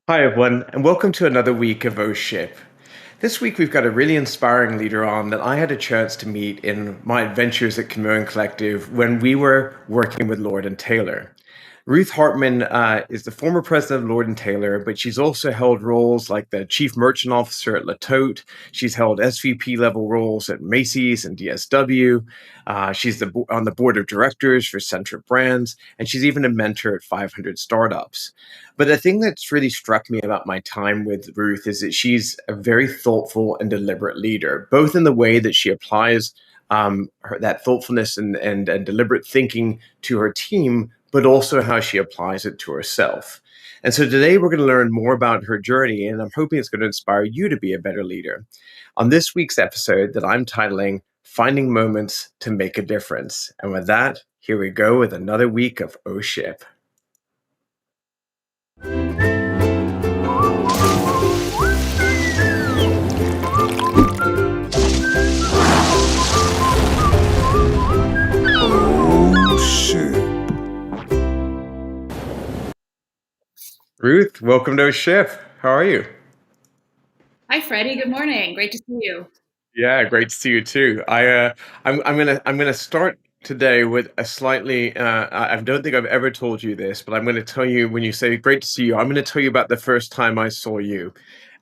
Hi, everyone, and welcome to another week of O Ship. This week, we've got a really inspiring leader on that I had a chance to meet in my adventures at Chameleon Collective when we were working with Lord and Taylor. Ruth Hartman is the former president of Lord and Taylor, but she's also held roles like the chief merchant officer at Tote. She's held SVP level roles at Macy's and DSW. She's on the board of directors for Centric Brands, and she's even a mentor at 500 startups. But the thing that's really struck me about my time with Ruth is that she's a very thoughtful and deliberate leader, both in the way that she applies that thoughtfulness and deliberate thinking to her team, but also how she applies it to herself. And so today we're going to learn more about her journey, and I'm hoping it's going to inspire you to be a better leader. On this week's episode that I'm titling Finding Moments to Make a Difference. And with that, here we go with another week of O Ship. Ruth, welcome to O Ship. How are you? Hi, Freddie. Good morning. Great to see you. Yeah, great to see you too. I'm gonna start today with a slightly I don't think I've ever told you this, but I'm gonna tell you when you say great to see you, I'm gonna tell you about the first time I saw you.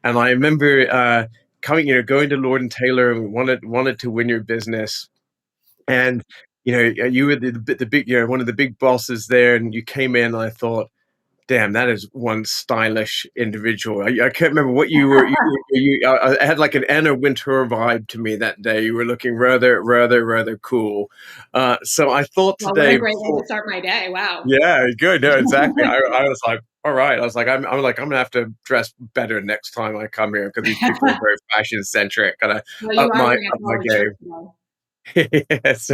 And I remember going to Lord and Taylor, and we wanted to win your business. And you were the big, one of the big bosses there, and you came in and I thought, damn, that is one stylish individual. I can't remember what you were. I had like an Anna Wintour vibe to me that day. You were looking rather cool. So I thought Well, what a today, great way to start my day. Wow. yeah, good, no, exactly. I was like, all right. I was like, I'm like, I'm gonna have to dress better next time I come here because these people are very fashion centric. Gotta Well, you up are my wearing a up my collared shirt game. today. Yes.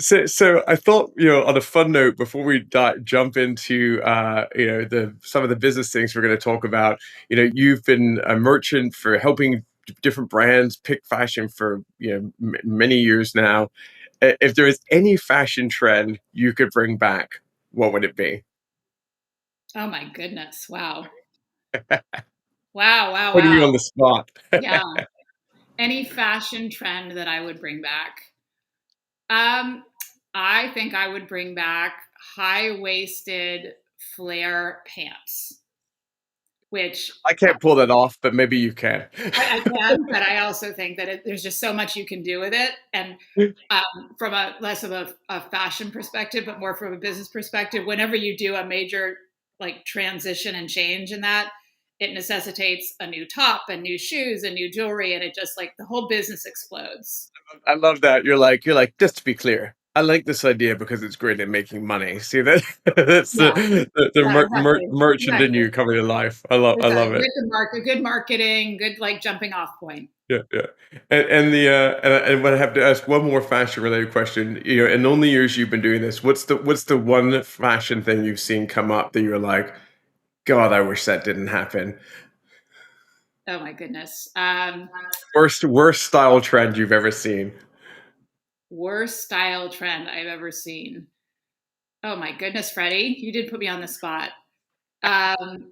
So I thought, on a fun note, before we jump into, the some of the business things we're going to talk about, you've been a merchant for helping different brands pick fashion for, many years now. If there is any fashion trend you could bring back, what would it be? Oh my goodness. Wow. Wow, wow, Putting you on wow. the spot. Yeah. Any fashion trend that I would bring back? Um, I think I would bring back high-waisted flare pants, which I can't pull that off, but maybe you can. I can, but I also think that there's just so much you can do with it. And from a less of a fashion perspective, but more from a business perspective, whenever you do a major like transition and change in that, it necessitates a new top and new shoes and new jewelry, and it just like the whole business explodes. I love that. You're like, just to be clear, I like this idea because it's great at making money. See that that's Yeah, the yeah, exactly, merchant in exactly. you coming to life. I It's a love it. good marketing, good like jumping off point. Yeah, yeah. And when I have to ask one more fashion related question, in all the years you've been doing this, what's the one fashion thing you've seen come up that you're like, God, I wish that didn't happen. Oh my goodness. Worst style trend you've ever seen. Worst style trend I've ever seen. Oh my goodness, Freddie, you did put me on the spot. Um,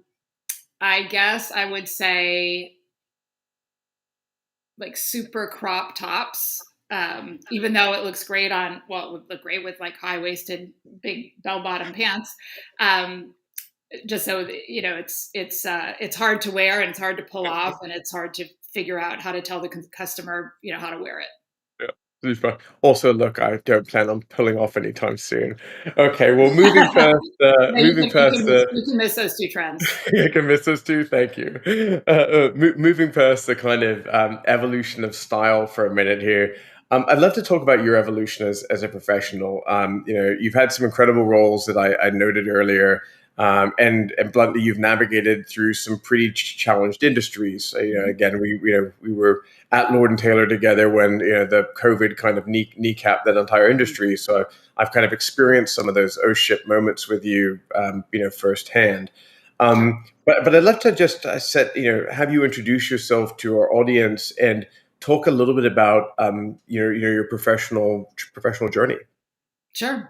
I guess I would say like super crop tops. Even though it looks great on, well, it would look great with like high waisted, big bell bottom pants. Um, just so it's hard to wear and it's hard to pull off and it's hard to figure out how to tell the customer how to wear it. Yeah, super. Also, look, I don't plan on pulling off anytime soon. Okay, well, moving past, No, moving past the, you can miss those two trends. I can miss those too. Thank you. Moving past the kind of evolution of style for a minute here. I'd love to talk about your evolution as a professional. You've had some incredible roles that I noted earlier. And bluntly, you've navigated through some pretty challenged industries. So, again, we were at Lord and Taylor together when the COVID kind of kneecapped that entire industry. So I've kind of experienced some of those oh shit moments with you, firsthand. But I'd love to just have you introduce yourself to our audience and talk a little bit about your professional journey. Sure.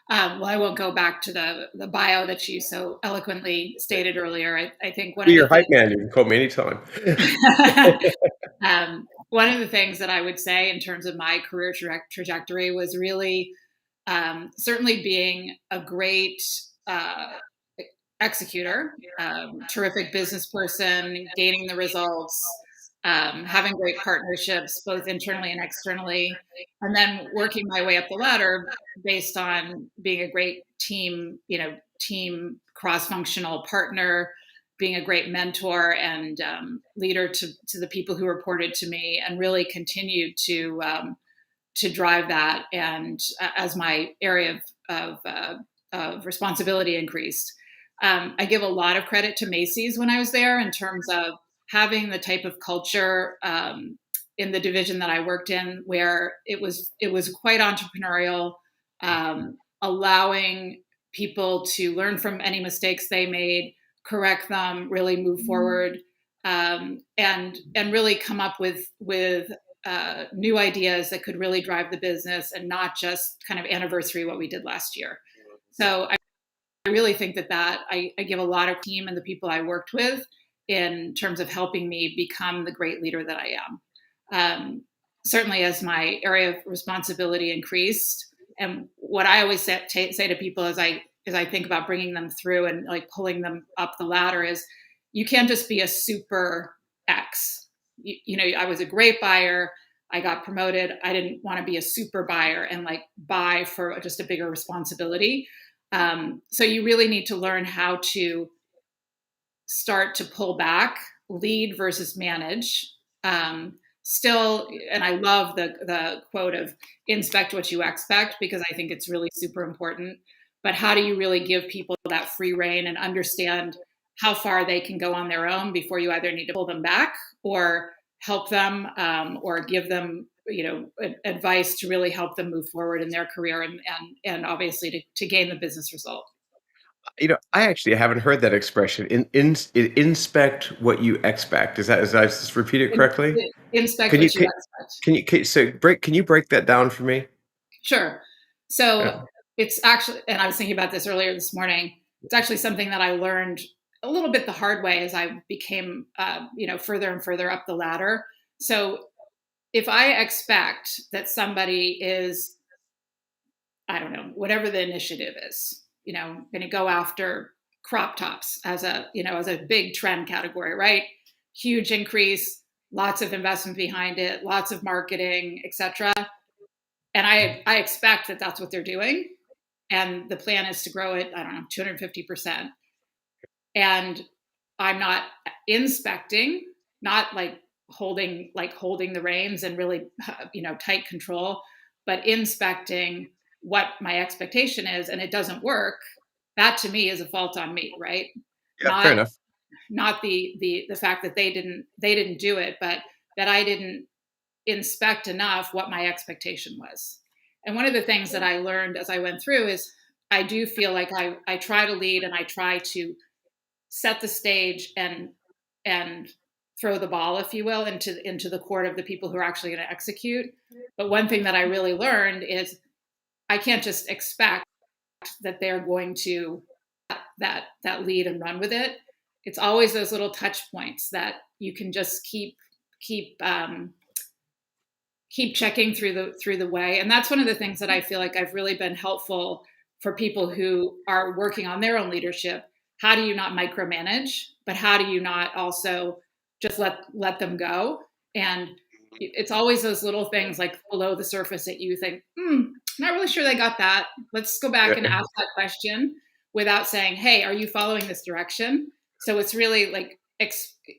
Well, I won't go back to the bio that you so eloquently stated earlier. I think one Be of the your hype things man. You can call me anytime. one of the things that I would say in terms of my career trajectory was really certainly being a great executor, terrific business person, gaining the results, having great partnerships, both internally and externally, and then working my way up the ladder based on being a great team cross-functional partner, being a great mentor and leader to the people who reported to me, and really continued to drive that. And as my area of responsibility increased, I give a lot of credit to Macy's when I was there in terms of having the type of culture in the division that I worked in, where it was quite entrepreneurial, allowing people to learn from any mistakes they made, correct them, really move forward, and really come up with new ideas that could really drive the business and not just kind of anniversary what we did last year. So I really think that I give a lot of team and the people I worked with in terms of helping me become the great leader that I am. Certainly, as my area of responsibility increased, and what I always say to people as I think about bringing them through and like pulling them up the ladder is, you can't just be a super X. I was a great buyer. I got promoted. I didn't want to be a super buyer and like buy for just a bigger responsibility. So you really need to learn how to start to pull back, lead versus manage. Still, and I love the quote of inspect what you expect, because I think it's really super important. But how do you really give people that free rein and understand how far they can go on their own before you either need to pull them back or help them, or give them advice to really help them move forward in their career, and obviously to gain the business result. I actually haven't heard that expression. Inspect what you expect. Is I just repeat it In, correctly? inspect Can you what you can, expect. can you break that down for me? Sure. Uh, So it's actually, and I was thinking about this earlier this morning. It's actually something that I learned a little bit the hard way as I became, further and further up the ladder. So if I expect that somebody is, I don't know, whatever the initiative is, going to go after crop tops as a big trend category, right? Huge increase, lots of investment behind it, lots of marketing, etc. And I expect that that's what they're doing, and the plan is to grow it, I don't know, 250%. And I'm not inspecting, not like holding the reins and really tight control, but inspecting what my expectation is, and it doesn't work. That to me is a fault on me, right? yeah, fair Not enough. not the fact that they didn't do it, but that I didn't inspect enough what my expectation was. And one of the things that I learned as I went through is, I do feel like I try to lead and I try to set the stage and throw the ball, if you will, into the court of the people who are actually going to execute. But one thing that I really learned is, I can't just expect that they're going to that lead and run with it. It's always those little touch points that you can just keep checking through the way. And that's one of the things that I feel like I've really been helpful for people who are working on their own leadership. How do you not micromanage, but how do you not also just let them go? And it's always those little things like below the surface that you think, not really sure they got that. Let's go back and Yeah. ask that question without saying, hey, are you following this direction? So it's really like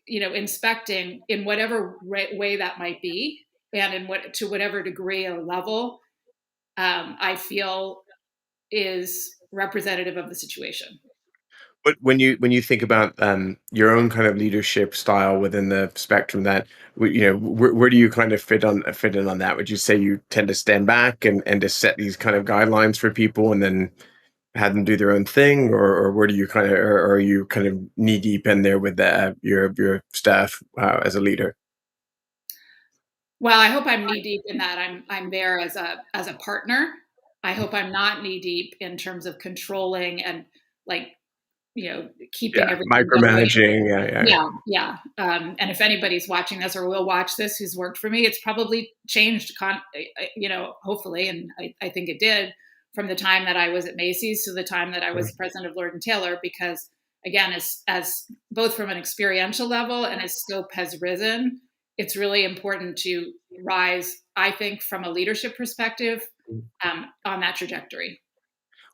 inspecting in whatever way that might be, and to whatever degree or level I feel is representative of the situation. But when you think about your own kind of leadership style within the spectrum, that where do you kind of fit in on that? Would you say you tend to stand back and just set these kind of guidelines for people and then have them do their own thing, or where do you kind of, or are you kind of knee deep in there with your staff as a leader? Well, I hope I'm knee deep in that. I'm there as a partner, I hope I'm not knee deep in terms of controlling and like, keeping Yeah, everything going. micromanaging. Yeah, yeah. Yeah, yeah. And if anybody's watching this or will watch this who's worked for me, it's probably changed, hopefully, and I think it did from the time that I was at Macy's to the time that I was president of Lord and Taylor, because again, as both from an experiential level and as scope has risen, it's really important to rise, I think, from a leadership perspective, on that trajectory.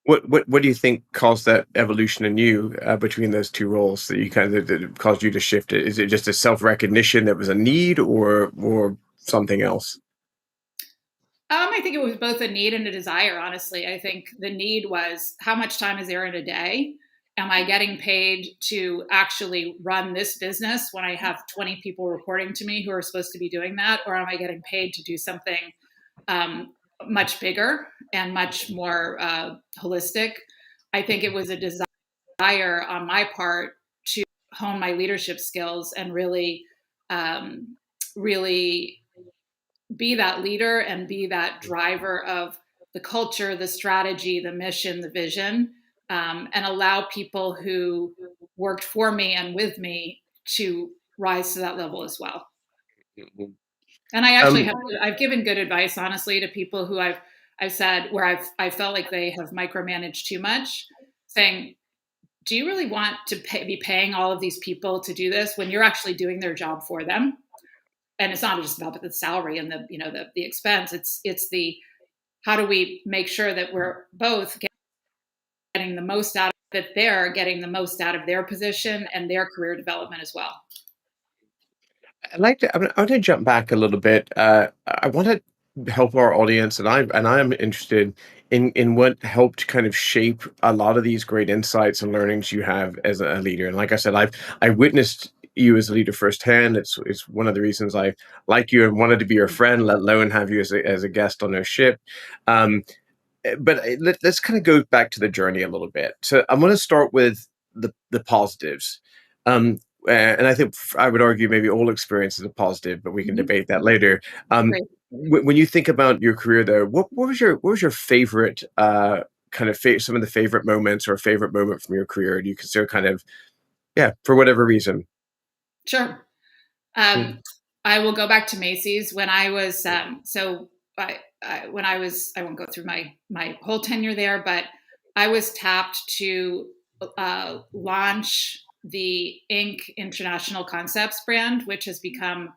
What do you think caused that evolution in you between those two roles that you kind of that caused you to shift it? Is it just a self recognition that was a need, or something else? I think it was both a need and a desire, honestly. I think the need was, how much time is there in a day? Am I getting paid to actually run this business when I have 20 people reporting to me who are supposed to be doing that? Or am I getting paid to do something um, much bigger and much more holistic? I think it was a desire on my part to hone my leadership skills and um, really be that leader and be that driver of the culture, the strategy, the mission, the vision, and allow people who worked for me and with me to rise to that level as well. And I actually Um, I've given good advice, honestly, to people who I've said where I felt like they have micromanaged too much, saying, do you really want to be paying all of these people to do this when you're actually doing their job for them? And it's not just about the salary and the expense. It's the, how do we make sure that we're both getting the most out of, that they're getting the most out of their position and their career development as well. I'd like to. I want to jump back a little bit. I want to help our audience, and I am interested in what helped kind of shape a lot of these great insights and learnings you have as a leader. And like I said, I witnessed you as a leader firsthand. It's one of the reasons I like you and wanted to be your friend, let alone have you as a guest on their ship. Um, but let's kind of go back to the journey a little bit. So I'm going to start with the positives. Um, and I think I would argue maybe all experience is a positive, but we can Mm-hmm. debate that later. Great. When you think about your career, there, what was your favorite kind of some of the favorite moments or favorite moment from your career? Do you consider kind of for whatever reason? Sure. Mm, I will go back to Macy's when I was when I won't go through my whole tenure there, but I was tapped to launch the Inc. International Concepts brand, which has become,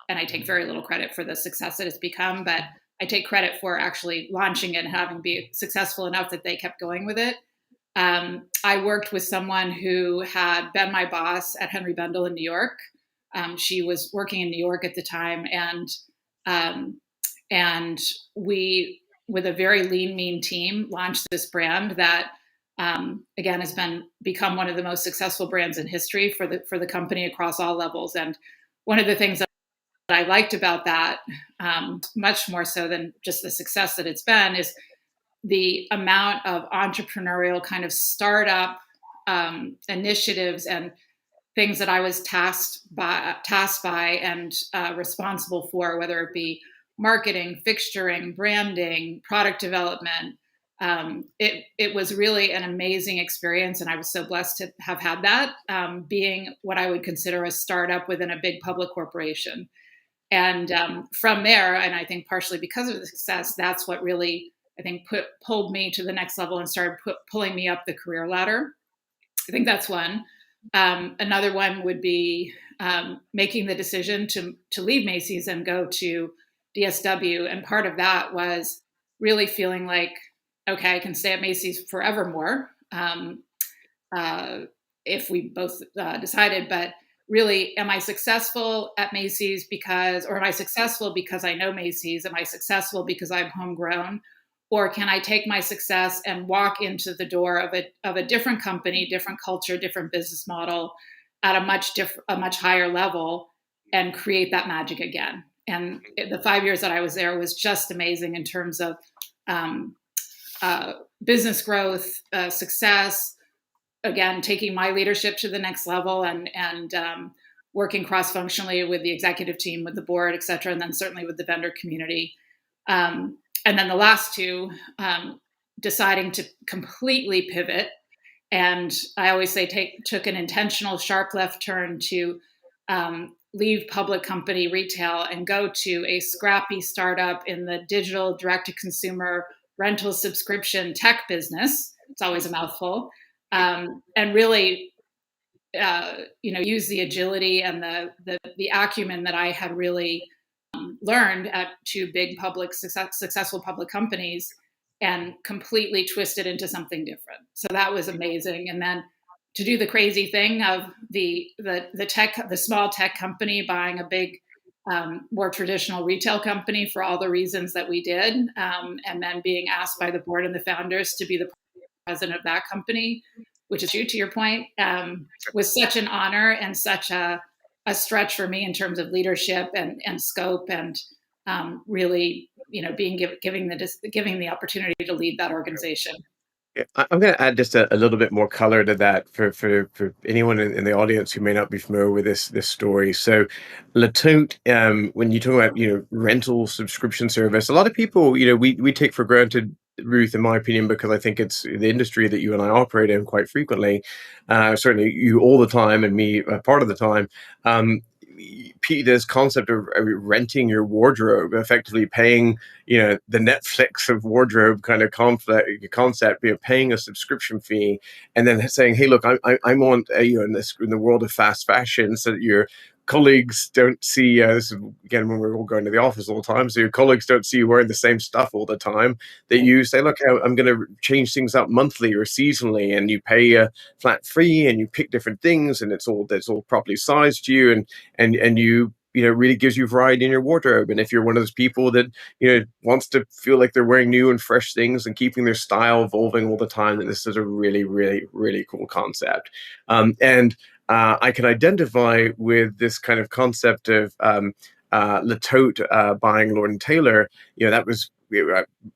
and I take very little credit for the success that it's become, but I take credit for actually launching it and having been successful enough that they kept going with it. I worked with someone who had been my boss at Henry Bendel in New York. She was working in New York at the time, um, and we, with a very lean, mean team, launched this brand that again has become one of the most successful brands in history for the company across all levels. And one of the things that I liked about that, much more so than just the success that it's been, is the amount of entrepreneurial kind of startup initiatives and things that I was tasked by and responsible for, whether it be marketing, fixturing, branding, product development. It was really an amazing experience, and I was so blessed to have had that, being what I would consider a startup within a big public corporation. And from there, and I think partially because of the success, that's what really, I think, pulled me to the next level and started pulling me up the career ladder. I think that's one. Another one would be making the decision to leave Macy's and go to DSW. And part of that was really feeling like, okay, I can stay at Macy's forevermore, uh, if we both decided. But really, am I successful at Macy's or am I successful because I know Macy's? Am I successful because I'm homegrown? Or can I take my success and walk into the door of a different company, different culture, different business model at a much higher level and create that magic again? And the 5 years that I was there was just amazing in terms of um, business growth, success, again, taking my leadership to the next level and working cross functionally with the executive team, with the board, et cetera, and then certainly with the vendor community. and then the last two, deciding to completely pivot. And I always say took an intentional sharp left turn to leave public company retail and go to a scrappy startup in the digital direct to consumer rental subscription tech business. It's always a mouthful. And really, use the agility and the acumen that I had really learned at two big successful public companies, and completely twisted into something different. So that was amazing. And then to do the crazy thing of the small tech company buying a big, more traditional retail company for all the reasons that we did, and then being asked by the board and the founders to be the president of that company, which is true to your point, was such an honor and such a stretch for me in terms of leadership and scope, and really, being giving the opportunity to lead that organization. Yeah, I'm going to add just a little bit more color to that for anyone in the audience who may not be familiar with this story. So, Tote, when you talk about rental subscription service, a lot of people we take for granted, Ruth, in my opinion, because I think it's the industry that you and I operate in quite frequently. Certainly, you all the time, and me part of the time. This concept of renting your wardrobe, effectively paying the Netflix of wardrobe kind of concept, paying a subscription fee, and then saying, hey, look, I want in the world of fast fashion, so that your colleagues don't see, this is again when we're all going to the office all the time, so your colleagues don't see you wearing the same stuff all the time, that you say, look, I'm going to change things up monthly or seasonally, and you pay a flat fee and you pick different things, and it's all properly sized to you, and you really gives you variety in your wardrobe. And if you're one of those people that wants to feel like they're wearing new and fresh things and keeping their style evolving all the time, then this is a really, really, really cool concept. And I can identify with this kind of concept of Tote buying Lord and Taylor. That was,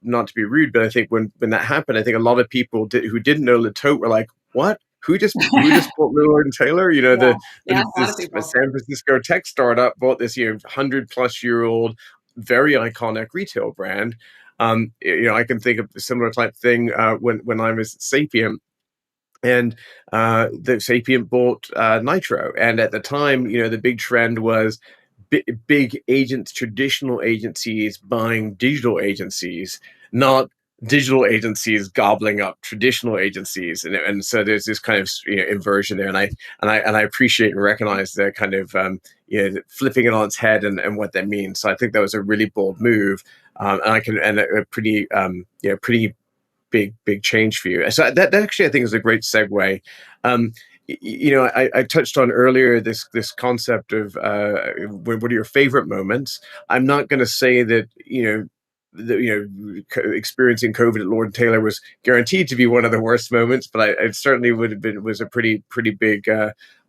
not to be rude, but I think when that happened, I think a lot of people who didn't know Tote were like, what? Who just bought Lord and Taylor? Yeah, yeah, a lot of This people. San Francisco tech startup bought this 100-plus-year-old, very iconic retail brand. I can think of a similar type thing when I was at Sapient. And the Sapient bought Nitro, and at the time, the big trend was big agents, traditional agencies buying digital agencies, not digital agencies gobbling up traditional agencies, and so there's this kind of inversion there, and I appreciate and recognize the kind of flipping it on its head and what that means. So I think that was a really bold move, and a pretty pretty big change for you. So that actually I think is a great segue. I touched on earlier this concept of what are your favorite moments. I'm not going to say that experiencing COVID at Lord and Taylor was guaranteed to be one of the worst moments, but it certainly would have been was a pretty big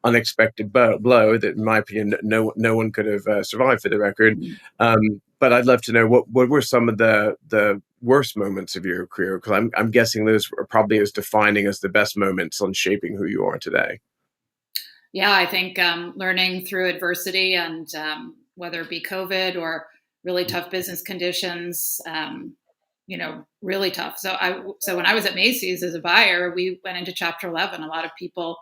unexpected blow that, in my opinion, no one could have survived, for the record. But I'd love to know what were some of the worst moments of your career, because I'm guessing those are probably as defining as the best moments on shaping who you are today. Yeah, I think learning through adversity, and whether it be COVID or really tough business conditions, really tough. So when I was at Macy's as a buyer, we went into Chapter 11. A lot of people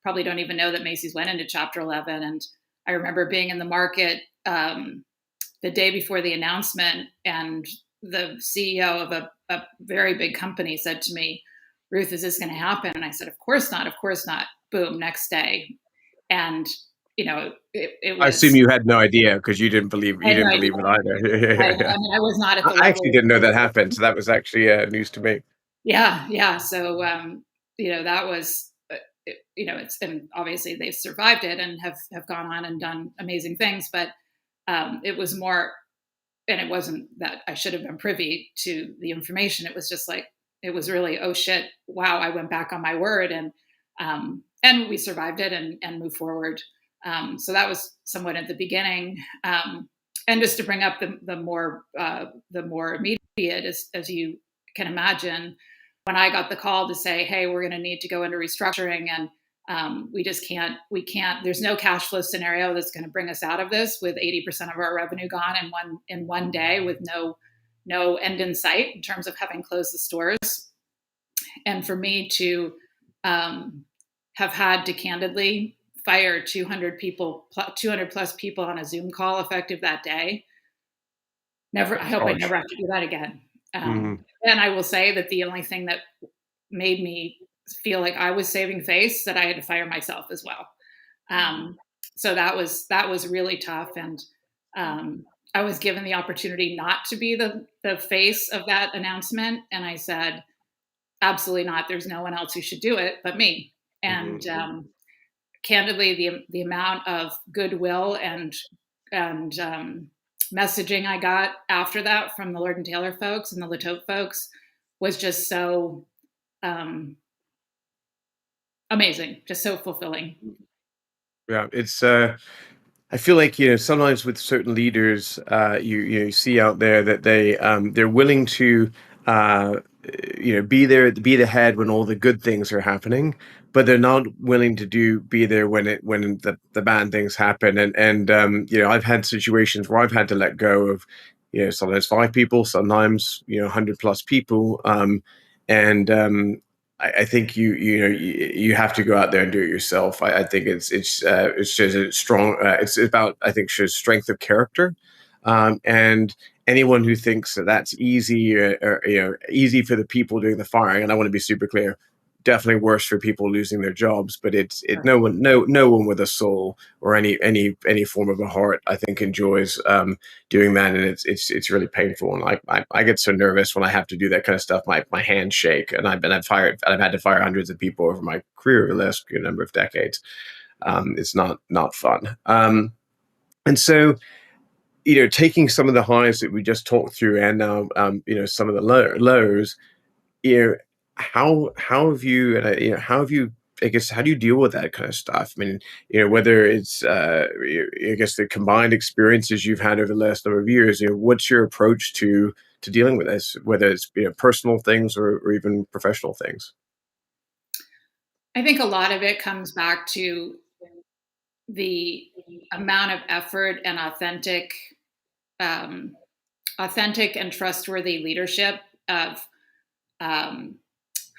probably don't even know that Macy's went into Chapter 11. And I remember being in the market the day before the announcement, and the CEO of a very big company said to me, Ruth, is this going to happen? And I said, of course not. Of course not. Boom, next day. And, it I assume was, you had no idea, because I you had no didn't idea. believe it either. I Yeah. mean, I was not at the I actually level. didn't know that happened, so that was actually news to me. Yeah. Yeah. So, that was, and obviously they've survived it and have gone on and done amazing things, but it was more, and it wasn't that I should have been privy to the information. It was just like, it was really, oh shit, wow, I went back on my word, and we survived it and moved forward. So that was somewhat at the beginning. And just to bring up the more immediate, as you can imagine, when I got the call to say, hey, we're going to need to go into restructuring, and we can't, there's no cash flow scenario that's going to bring us out of this with 80% of our revenue gone in one day, with no no end in sight in terms of having closed the stores. And for me to have had to candidly fire 200 people, 200 plus people on a Zoom call effective that day. I hope I Gosh. never have to do that again. Mm-hmm. And I will say that the only thing that made me feel like I was saving face, that I had to fire myself as well. So that was really tough. And I was given the opportunity not to be the face of that announcement. And I said, absolutely not. There's no one else who should do it but me. And candidly, the amount of goodwill and messaging I got after that from the Lord and Taylor folks and the Tote folks was just so amazing, just so fulfilling. Yeah, it's I feel like, sometimes with certain leaders, you see out there that they're willing to uh, be the head when all the good things are happening, but they're not willing to be there when the bad things happen. And I've had situations where I've had to let go of, sometimes 5 people, sometimes 100 plus people, and I think you have to go out there and do it yourself. I think it's just a strong. It's about, I think, shows strength of character, and anyone who thinks that that's easy, or easy for the people doing the firing. And I want to be super clear. Definitely worse for people losing their jobs, but no one with a soul or any form of a heart, I think, enjoys doing that, and it's really painful. And I get so nervous when I have to do that kind of stuff. My hands shake, and I've had to fire hundreds of people over my career over the last number of decades. It's not fun. And so, taking some of the highs that we just talked through, and now some of the lows, you know, how have you, and how have you, I guess, how do you deal with that kind of stuff? I mean, whether it's I guess the combined experiences you've had over the last number of years, what's your approach to dealing with this, whether it's personal things or even professional things? I think a lot of it comes back to the amount of effort and um, authentic and trustworthy leadership of um,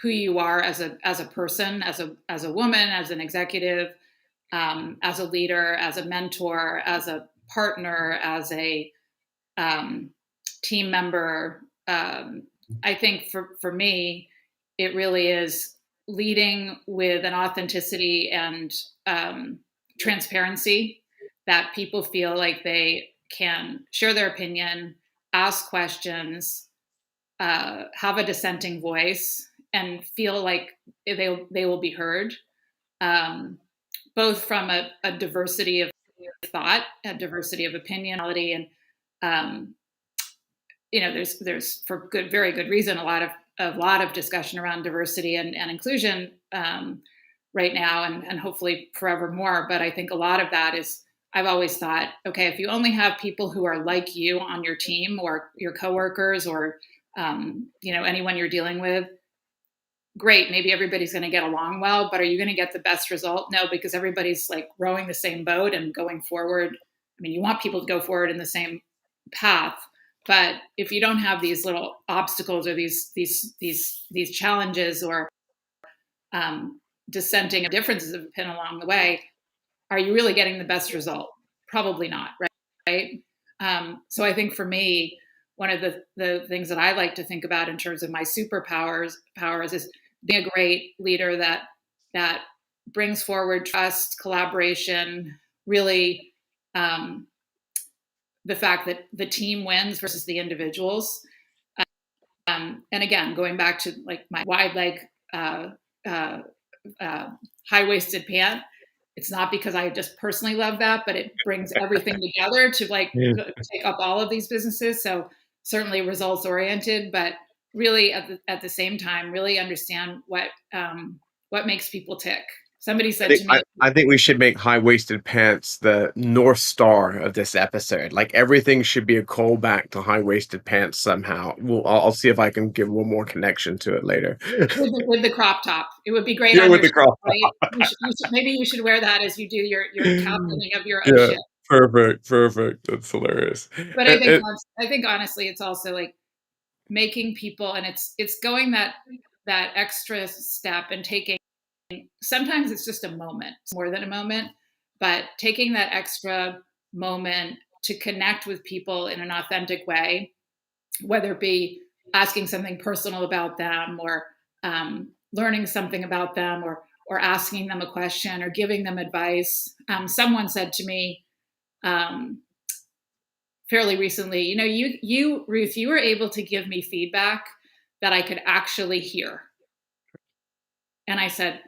who you are as a person, as a woman, as an executive, as a leader, as a mentor, as a partner, as a team member. I think for me, it really is leading with an authenticity and transparency that people feel like they can share their opinion, ask questions, have a dissenting voice, and feel like they will be heard, um, both from a diversity of thought, a diversity of opinion, and um, there's for very good reason a lot of discussion around diversity and inclusion right now, and hopefully forever more. But I think a lot of that is, I've always thought, okay, if you only have people who are like you on your team or your coworkers or anyone you're dealing with, great, maybe everybody's going to get along well, but are you going to get the best result? No, because everybody's like rowing the same boat and going forward. I mean, you want people to go forward in the same path, but if you don't have these little obstacles or these challenges or dissenting differences of opinion along the way, are you really getting the best result? Probably not, right? So I think for me, one of the things that I like to think about in terms of my powers is being a great leader that brings forward trust, collaboration, really the fact that the team wins versus the individuals. And again, going back to like my wide leg, uh, high waisted pant, it's not because I just personally love that, but it brings everything together to like Yeah. take up all of these businesses. So certainly results oriented, but really at the same time, really understand what makes people tick. Somebody said to me, I think we should make high-waisted pants the North Star of this episode. Like everything should be a callback to high-waisted pants somehow. I'll see if I can give one more connection to it later. with the crop top, it would be great Yeah, on with your the ship, crop. right? Maybe you should wear that as you do your captaining of your own Yeah, ship. perfect. That's hilarious. But It, I think honestly, it's also like making people, and it's going that extra step and taking, sometimes it's just a moment, more than a moment, but taking that extra moment to connect with people in an authentic way, whether it be asking something personal about them, or learning something about them, or asking them a question, or giving them advice. Someone said to me fairly recently, you Ruth, you were able to give me feedback that I could actually hear. And I said,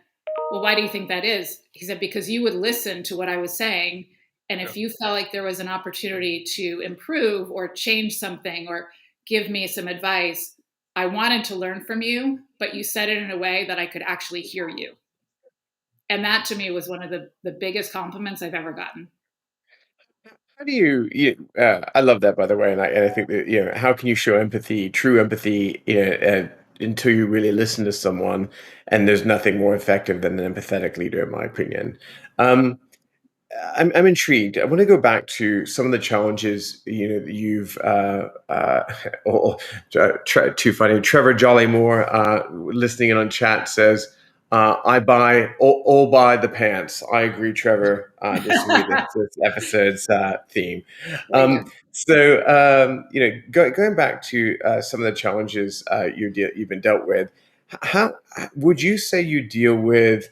well, why do you think that is? He said, because you would listen to what I was saying. And if you felt like there was an opportunity to improve or change something or give me some advice, I wanted to learn from you, but you said it in a way that I could actually hear you. And that to me was one of the biggest compliments I've ever gotten. How do I love that, by the way, and I think that, how can you show empathy, true empathy, until you really listen to someone, and there's nothing more effective than an empathetic leader, in my opinion. Um, I'm intrigued. I want to go back to some of the challenges, that you've oh, too funny. Trevor Jollymore, listening in on chat, says, "I buy all buy the pants." I agree, Trevor. This will be this episode's theme. Very good. Going back to some of the challenges you've been dealt with, how would you say you deal with?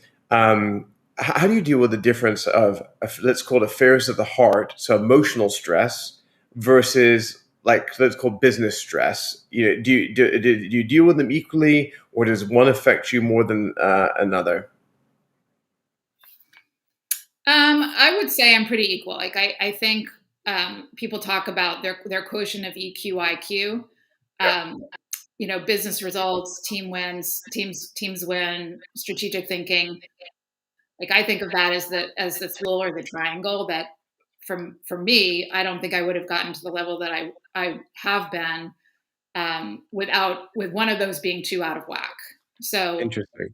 How do you deal with the difference of, let's call it, affairs of the heart, so emotional stress, versus, like, let's call business stress? Do you deal with them equally, or does one affect you more than another? I would say I'm pretty equal. Like I think people talk about their quotient of EQ, IQ. Yeah, Um, business results, teams win, strategic thinking. Like I think of that as the thrill or the triangle that, for me, I don't think I would have gotten to the level that I have been with one of those being too out of whack. So interesting.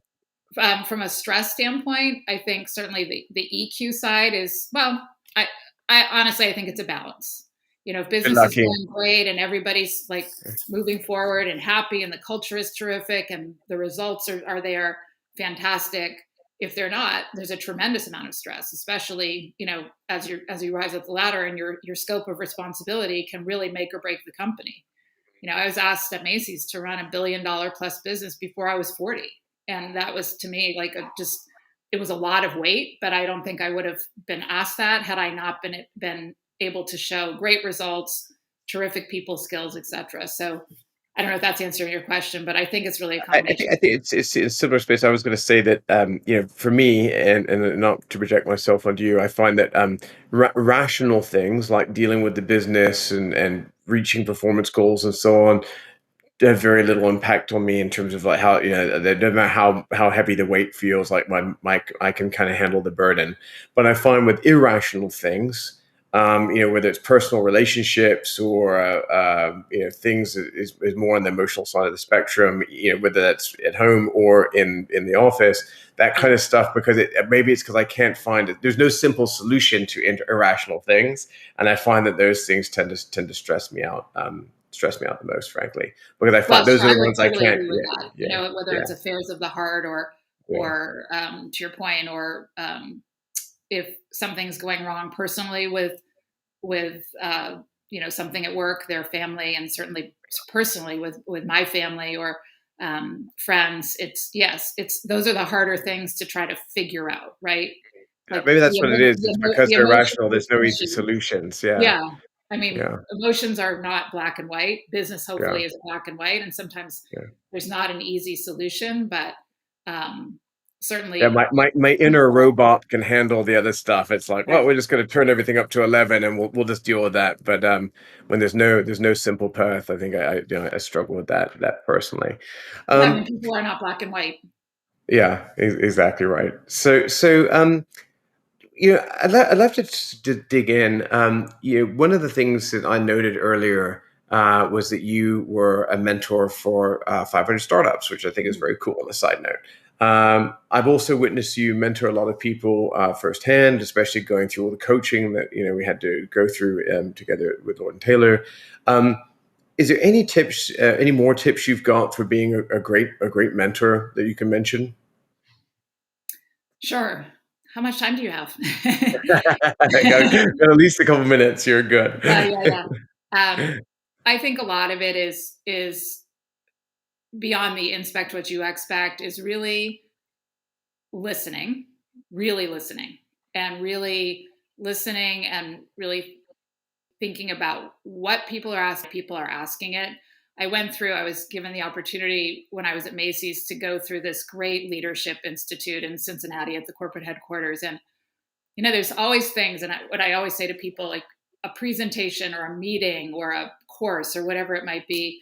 from a stress standpoint, I think certainly the EQ side is, well, I I honestly, I think it's a balance. If Good business is lucky. going great and everybody's like moving forward and happy and the culture is terrific and the results are there, fantastic. If they're not, there's a tremendous amount of stress, especially, as you rise up the ladder, and your scope of responsibility can really make or break the company. I was asked at Macy's to run $1 billion plus business before I was 40. And that was, to me, like it was a lot of weight, but I don't think I would have been asked that had I not been able to show great results, terrific people skills, etc. So I don't know if that's answering your question, but I think it's really a I combination. think it's in a similar space. I was going to say that, for me, and not to project myself onto you, I find that rational things like dealing with the business and reaching performance goals and so on have very little impact on me, in terms of, like, how, no matter how heavy the weight feels, like my I can kind of handle the burden. But I find with irrational things, whether it's personal relationships, or things that is more on the emotional side of the spectrum, whether that's at home or in the office, that kind of stuff, because maybe it's because I can't find it. There's no simple solution to irrational things, and I find that those things tend to stress me out the most, frankly, because I Well, find those sure, are I the would ones I totally can't. agree with Yeah, that. yeah, Whether yeah, it's affairs of the heart, or yeah. to your point, or if something's going wrong personally with something at work, their family, and certainly personally with my family, or friends. It's those are the harder things to try to figure out, right? Yeah, Like maybe that's what it is. It's because the they're emotional rational. There's no easy issue. solutions. Yeah, Yeah, I mean, yeah, emotions are not black and white. Business yeah, hopefully is black and white, and sometimes yeah. there's not an easy solution, but um, Yeah, certainly my inner people. robot can handle the other stuff. It's like, well, Right. we're just going to turn everything up to 11, and we'll just deal with that. But when there's no simple path, I think I struggle with that personally. Yeah, I mean, Um, people are not black and white. yeah, exactly right. I'd love to dig in. One of the things that I noted earlier was that you were a mentor for 500 startups, which I think is very cool, on a side note. I've also witnessed you mentor a lot of people firsthand, especially going through all the coaching that we had to go through together with Lord and Taylor. Um, Is there any tips, any more tips you've got for being a great mentor that you can mention? Sure. How much time do you have? Got at least a couple minutes. You're good. Yeah. I think a lot of it is beyond the inspect what you expect, is really listening, really listening, and really listening and really thinking about what people are asking it. I was given the opportunity when I was at Macy's to go through this great leadership institute in Cincinnati at the corporate headquarters. And, there's always things. And what I always say to people, like a presentation or a meeting or a course or whatever it might be,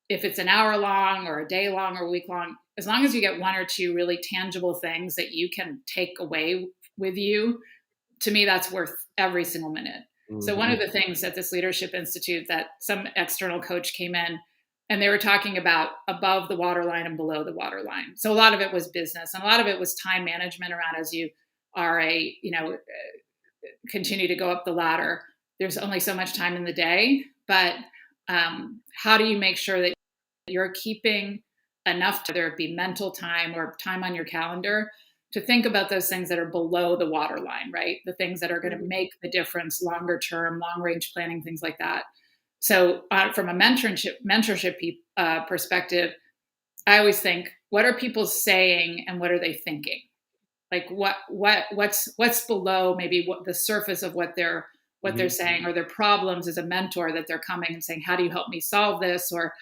if it's an hour long or a day long or a week long, as long as you get one or two really tangible things that you can take away with you, to me, that's worth every single minute. So one of Mhm. the things at this leadership institute, that some external coach came in and they were talking about above the waterline and below the waterline. So a lot of it was business and a lot of it was time management around, as you are continue to go up the ladder. There's only so much time in the day, but how do you make sure that you're keeping enough, whether it be mental time or time on your calendar, to think about those things that are below the waterline, right? The things that are going to make the difference longer term, long range planning, things like that. So, from a mentorship perspective, I always think, what are people saying and what are they thinking? Like what's below maybe what the surface of what they're Mhm. saying, or their problems as a mentor, that they're coming and saying, how do you help me solve this, or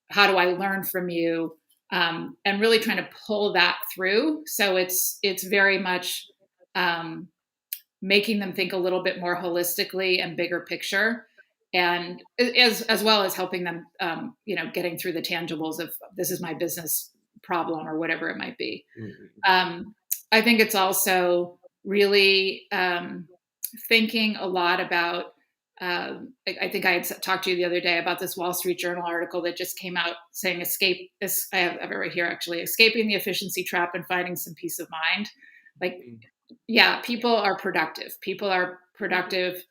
how do I learn from you? And really trying to pull that through. So it's very much um, making them think a little bit more holistically and bigger picture, and as well as helping them, getting through the tangibles of, this is my business problem or whatever it might be. Mhm. I think it's also really thinking a lot about. I think I had talked to you the other day about this Wall Street Journal article that just came out saying, I have it right here actually, escaping the efficiency trap and finding some peace of mind. Like, yeah, people are productive. People are productive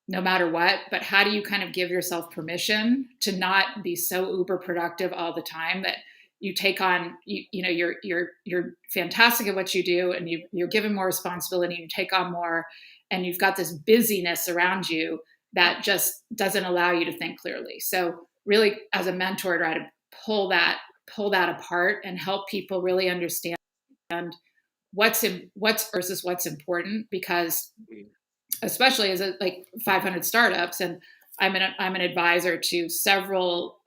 no matter what, but how do you kind of give yourself permission to not be so uber productive all the time that you take on, you're fantastic at what you do, and you're given more responsibility, you take on more, and you've got this busyness around you that just doesn't allow you to think clearly. So really, as a mentor, try to pull that apart and help people really understand what's versus what's important, because especially as like 500 startups, and I'm an advisor to several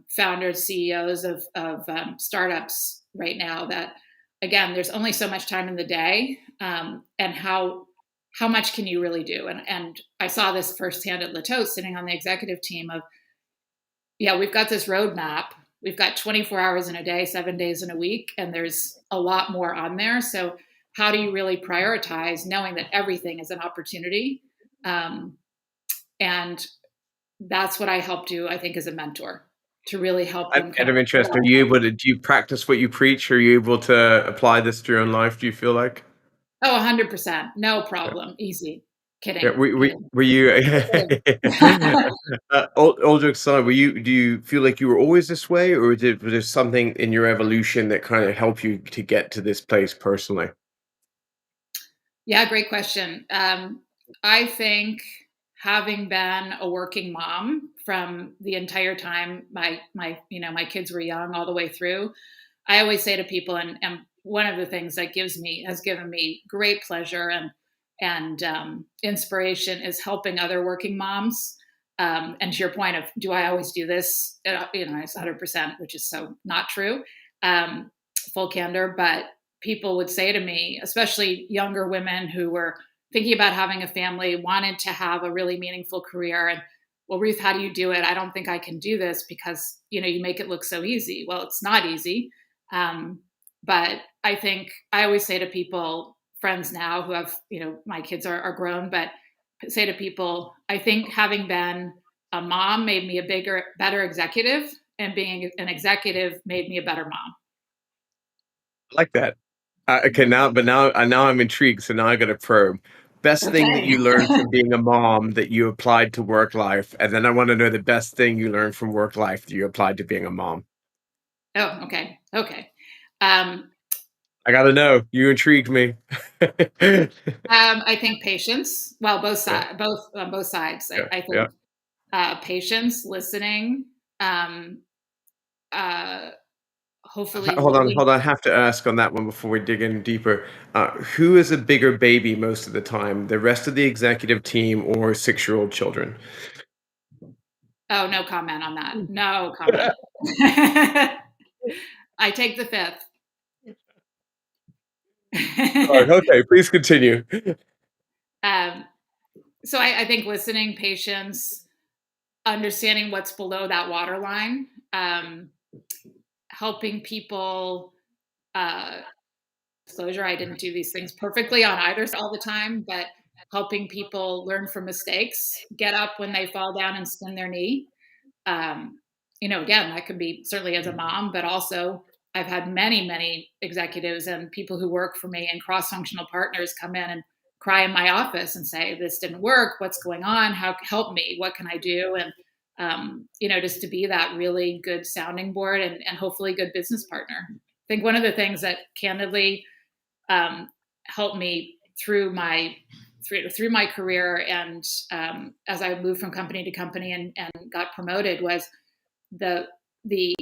founders, CEOs of startups right now, that again, there's only so much time in the day, and how much can you really do? And I saw this firsthand at Tote, sitting on the executive team of, yeah, we've got this roadmap. We've got 24 hours in a day, 7 days in a week, and there's a lot more on there. So how do you really prioritize, knowing that everything is an opportunity? Um, and that's what I help do, I think, as a mentor, to really help I'm them kind kind of of pull interested. Are out. you able to do you practice what you preach? Are you able to apply this to your own life? Do you feel like? Oh, 100%. No Yeah. problem. Easy. Yeah. Kidding. Kidding. Were you? Kidding. All jokes aside, were you? Do you feel like you were always this way, or was there something in your evolution that kind of helped you to get to this place personally? Yeah, great question. I think, having been a working mom from the entire time my kids were young all the way through, I always say to people, and one of the things that has given me great pleasure and inspiration, is helping other working moms. And to your point of, do I always do this? It's 100%, which is so not true. Um, Full candor, but people would say to me, especially younger women who were thinking about having a family, wanted to have a really meaningful career, and, well, Ruth, how do you do it? I don't think I can do this because you make it look so easy. Well, it's not easy. um, but I think I always say to people, friends now who have, my kids are grown, but say to people, I think having been a mom made me a better executive, and being an executive made me a better mom. I like that. Okay, now I'm intrigued. So now I got to probe. best thing that Okay. you learned from being a mom that you applied to work life, and then I want to know the best thing you learned from work life that you applied to being a mom. Oh, okay. Okay. Um, I gotta know. You intrigued me. I think patience. Well, both Yeah, sides, both on both sides. yeah, I yeah. think patience, listening, um, uh, hopefully Hold on, looking. hold on. I have to ask on that one before we dig in deeper. Who is a bigger baby most of the time, the rest of the executive team or 6-year-old children? Oh, no comment on that. No comment. I take the fifth. Sorry. Okay, please continue. um, so I think listening, patience, understanding what's below that waterline, helping people. Uh, Disclosure: I didn't do these things perfectly on either all the time, but helping people learn from mistakes, get up when they fall down and skin their knee. um, Again, that could be certainly as a mom, but also I've had many executives and people who work for me and cross-functional partners come in and cry in my office and say, "This didn't work. What's going on? How help me? What can I do?" And just to be that really good sounding board and hopefully good business partner. I think one of the things that candidly helped me through my career and as I moved from company to company and got promoted was the the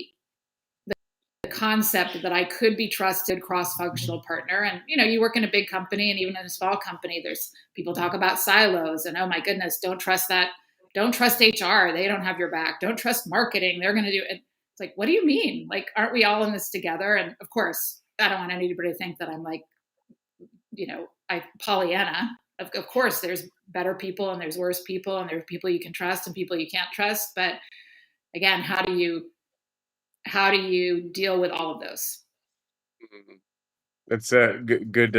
the concept that I could be trusted cross-functional partner. And you work in a big company and even in a small company, there's people talk about silos and, oh my goodness, don't trust that. Don't trust HR. They don't have your back. Don't trust marketing. They're going to do it. It's like, what do you mean? Like, aren't we all in this together? And of course, I don't want anybody to think that I'm like, I Pollyanna. Of course, there's better people and there's worse people and there's people you can trust and people you can't trust. But again, how do you deal with all of those? That's good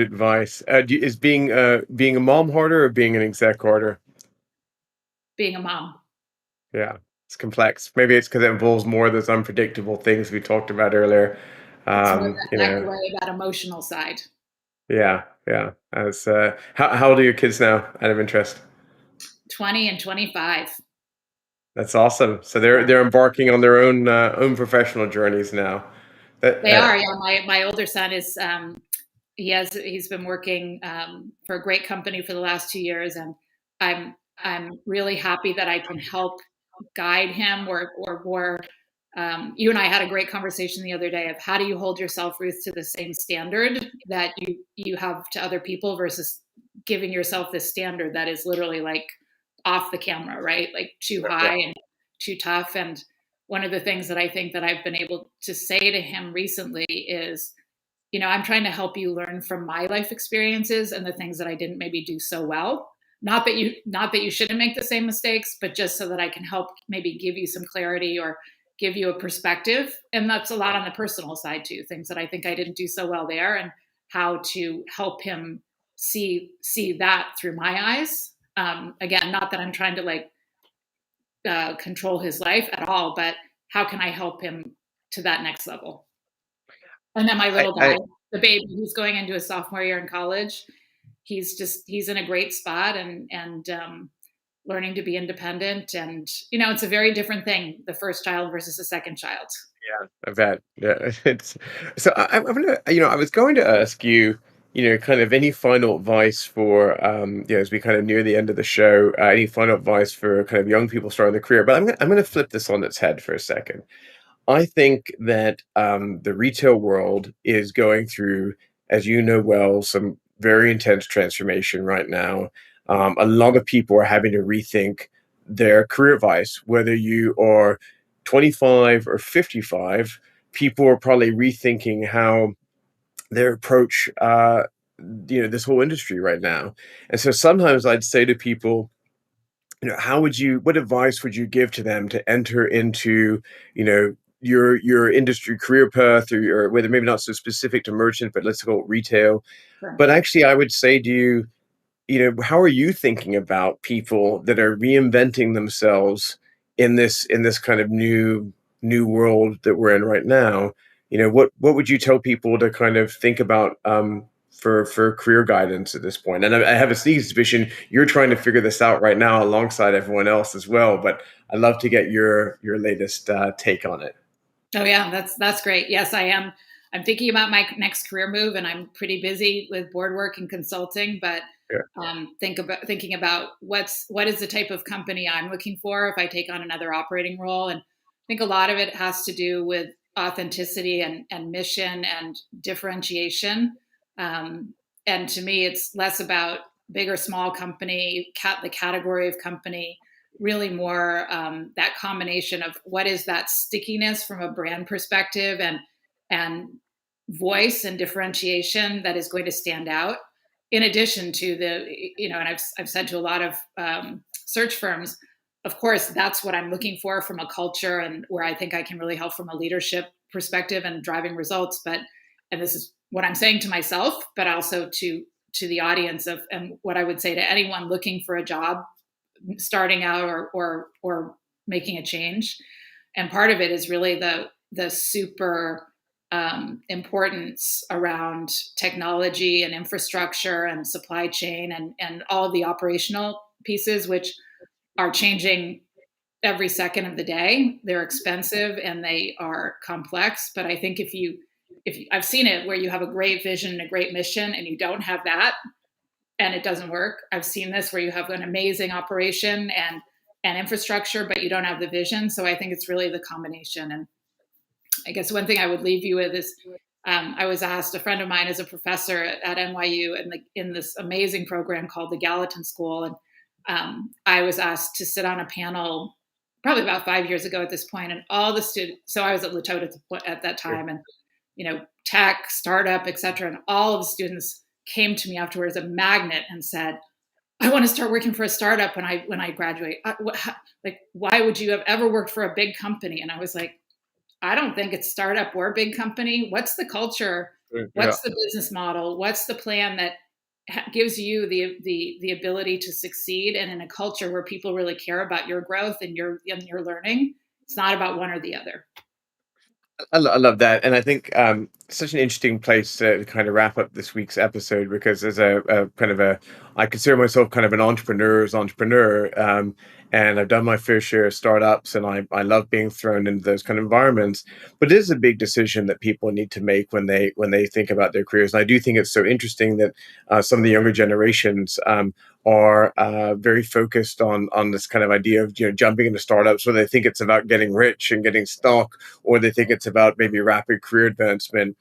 advice. Is being a mom harder or being an exec harder? Being a mom. Yeah, it's complex. Maybe it's because it involves more of those unpredictable things we talked about earlier. It's more You that know, gray, that emotional side. yeah, yeah. As how old are your kids now? Out of interest. 20 and 25. That's awesome. So Yeah. they're embarking on their own professional journeys now. That, They are. Yeah. My older son is he's been working for a great company for the last 2 years, and I'm really happy that I can help guide him or you and I had a great conversation the other day of how do you hold yourself, Ruth, to the same standard that you have to other people versus giving yourself this standard that is literally like off the camera, right? Like too yeah. high and too tough. And one of the things that I think that I've been able to say to him recently is, I'm trying to help you learn from my life experiences and the things that I didn't maybe do so well. Not that you shouldn't make the same mistakes, but just so that I can help maybe give you some clarity or give you a perspective. And that's a lot on the personal side too, things that I think I didn't do so well there and how to help him see that through my eyes. Again, not that I'm trying to like control his life at all, but how can I help him to that next level? And then my little I guy, the baby, who's going into his sophomore year in college, he's in a great spot and learning to be independent. And it's a very different thing, the first child versus the second child. Yeah, I bet. Yeah, it's so I'm gonna, I was going to ask you, kind of any final advice for, as we kind of near the end of the show, any final advice for kind of young people starting their career. But I'm gonna flip this on its head for a second. I think that the retail world is going through, as you know well, some very intense transformation right now. A lot of people are having to rethink their career advice, whether you are 25 or 55. People are probably rethinking how they approach, this whole industry right now. And so sometimes I'd say to people, what advice would you give to them to enter into, you know, your industry career path, or your, whether maybe not so specific to merchant, but let's go retail. Sure. But actually, I would say to you, how are you thinking about people that are reinventing themselves in this kind of new world that we're in right now? What would you tell people to kind of think about for career guidance at this point. And I have a sneaky suspicion you're trying to figure this out right now alongside everyone else as well. But I'd love to get your latest take on it. Oh yeah, that's great. Yes, I am. I'm thinking about my next career move, and I'm pretty busy with board work and consulting. But Yeah. thinking about what is the type of company I'm looking for if I take on another operating role, and I think a lot of it has to do with authenticity and mission and differentiation. And to me, it's less about big or small company, the category of company, really more that combination of what is that stickiness from a brand perspective and voice and differentiation that is going to stand out in addition to and I've said to a lot of search firms, of course that's what I'm looking for from a culture and where I think I can really help from a leadership perspective and driving results. And this is what I'm saying to myself, but also to the audience and what I would say to anyone looking for a job, starting out or making a change. And part of it is really the super importance around technology and infrastructure and supply chain and all of the operational pieces, which are changing every second of the day. They're expensive and they are complex. But I think if you I've seen it where you have a great vision and a great mission and you don't have that, and it doesn't work. I've seen this where you have an amazing operation and infrastructure, but you don't have the vision. So I think it's really the combination. And I guess one thing I would leave you with is I was asked, a friend of mine is a professor at NYU in this amazing program called the Gallatin School. And I was asked to sit on a panel probably about 5 years ago at this point, and all the students, so I was at Tote at that time, and tech, startup, et cetera. And all of the students came to me afterwards, a magnet, and said, I want to start working for a startup when I graduate. Like, why would you have ever worked for a big company? And I was like, I don't think it's startup or big company. What's the culture? Yeah. What's the business model? What's the plan that gives you the ability to succeed? And in a culture where people really care about your growth and your learning, it's not about one or the other. I love that, and I think such an interesting place to kind of wrap up this week's episode, because as a kind of I consider myself kind of an entrepreneur's entrepreneur, and I've done my fair share of startups, and I love being thrown into those kind of environments. But it is a big decision that people need to make when they think about their careers, and I do think it's so interesting that some of the younger generations are very focused on this kind of idea of jumping into startups where they think it's about getting rich and getting stock, or they think it's about maybe rapid career advancement.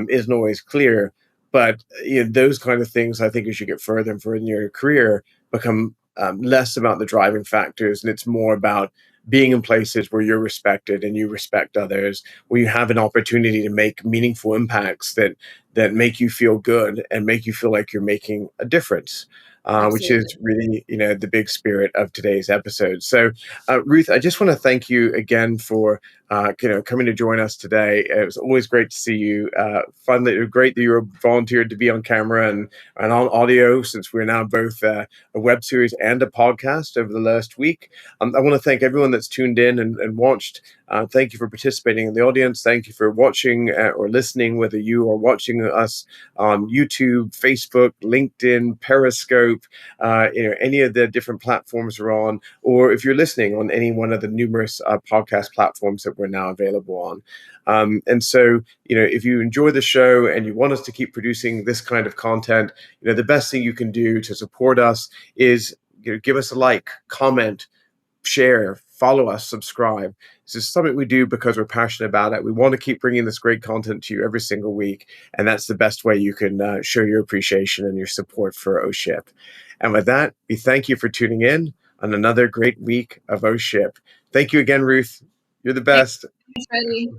Isn't always clear. But those kind of things, I think, as you get further and further in your career, become less about the driving factors, and it's more about being in places where you're respected and you respect others, where you have an opportunity to make meaningful impacts that make you feel good and make you feel like you're making a difference. Which is Absolutely. really, the big spirit of today's episode. So, Ruth, I just want to thank you again for, coming to join us today. It was always great to see you. Fun that great that you were volunteered to be on camera and on audio, since we're now both a web series and a podcast over the last week. I want to thank everyone that's tuned in and watched. Thank you for participating in the audience. Thank you for watching or listening, whether you are watching us on YouTube, Facebook, LinkedIn, Periscope, any of the different platforms we're on, or if you're listening on any one of the numerous podcast platforms that we're now available on. And so, if you enjoy the show and you want us to keep producing this kind of content, the best thing you can do to support us is give us a like, comment, share, follow us, subscribe. This is something we do because we're passionate about it. We want to keep bringing this great content to you every single week, and that's the best way you can show your appreciation and your support for OSHIP. And with that, we thank you for tuning in on another great week of OSHIP. Thank you again, Ruth. You're the best. Thanks, Freddie.